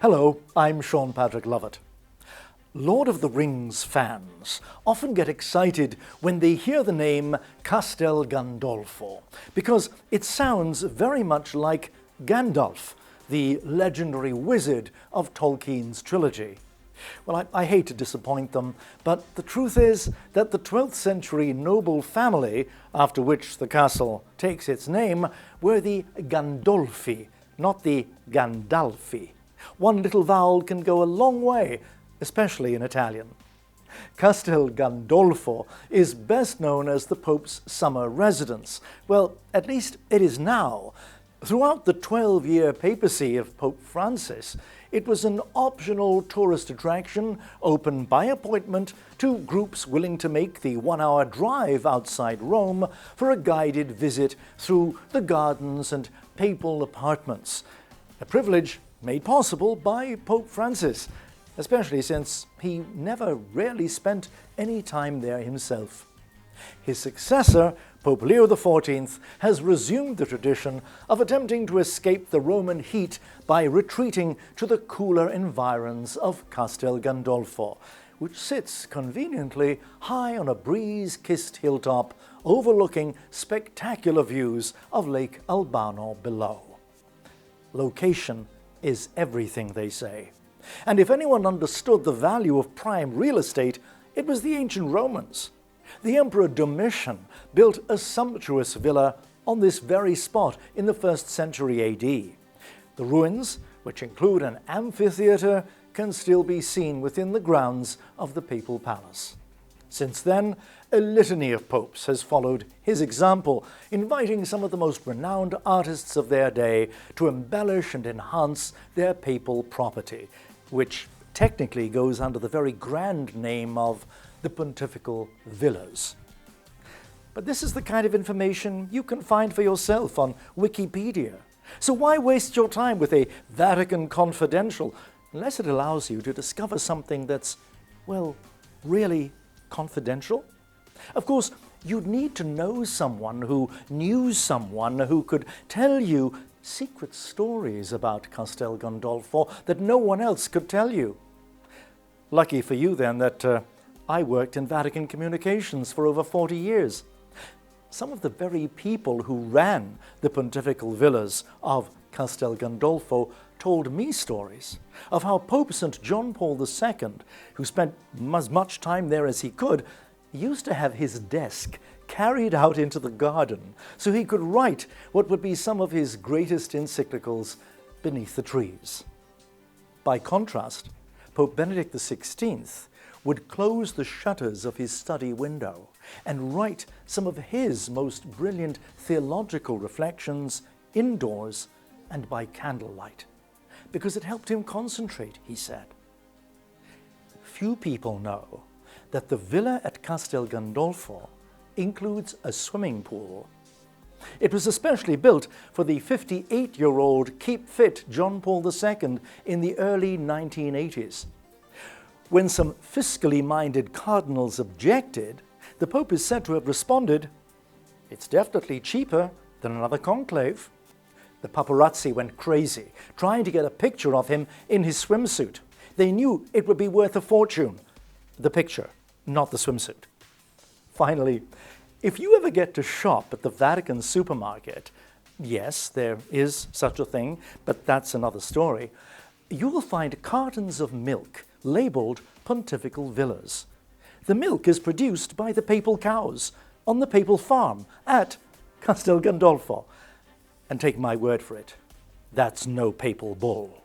Hello, I'm Sean Patrick Lovett. Lord of the Rings fans often get excited when they hear the name Castel Gandolfo because it sounds very much like Gandalf, the legendary wizard of Tolkien's trilogy. Well, I hate to disappoint them, but the truth is that the 12th century noble family, after which the castle takes its name, were the Gandolfi, not the Gandalfi. One little vowel can go a long way, especially in Italian. Castel Gandolfo is best known as the Pope's summer residence. Well, at least it is now. Throughout the 12-year papacy of Pope Francis, it was an optional tourist attraction open by appointment to groups willing to make the one-hour drive outside Rome for a guided visit through the gardens and papal apartments, a privilege made possible by Pope Francis, especially since he never really spent any time there himself. His successor, Pope Leo XIV, has resumed the tradition of attempting to escape the Roman heat by retreating to the cooler environs of Castel Gandolfo, which sits conveniently high on a breeze-kissed hilltop overlooking spectacular views of Lake Albano below. Location is everything, they say. And if anyone understood the value of prime real estate, it was the ancient Romans. The Emperor Domitian built a sumptuous villa on this very spot in the 1st century AD. The ruins, which include an amphitheater, can still be seen within the grounds of the papal palace. Since then, a litany of popes has followed his example, inviting some of the most renowned artists of their day to embellish and enhance their papal property, which technically goes under the very grand name of the pontifical villas. But this is the kind of information you can find for yourself on Wikipedia. So why waste your time with a Vatican confidential, unless it allows you to discover something that's, well, really confidential? Of course, you'd need to know someone who knew someone who could tell you secret stories about Castel Gandolfo that no one else could tell you. Lucky for you, then, that I worked in Vatican communications for over 40 years. Some of the very people who ran the pontifical villas of Castel Gandolfo told me stories of how Pope St. John Paul II, who spent as much time there as he could, used to have his desk carried out into the garden so he could write what would be some of his greatest encyclicals beneath the trees. By contrast, Pope Benedict XVI would close the shutters of his study window and write some of his most brilliant theological reflections indoors and by candlelight, because it helped him concentrate, he said. Few people know that the villa at Castel Gandolfo includes a swimming pool. It was especially built for the 58-year-old keep fit John Paul II in the early 1980s. When some fiscally minded cardinals objected, the Pope is said to have responded, "It's definitely cheaper than another conclave." The paparazzi went crazy, trying to get a picture of him in his swimsuit. They knew it would be worth a fortune. The picture, not the swimsuit. Finally, if you ever get to shop at the Vatican supermarket, yes, there is such a thing, but that's another story, you will find cartons of milk labeled pontifical villas. The milk is produced by the papal cows on the papal farm at Castel Gandolfo. And take my word for it, that's no papal bull.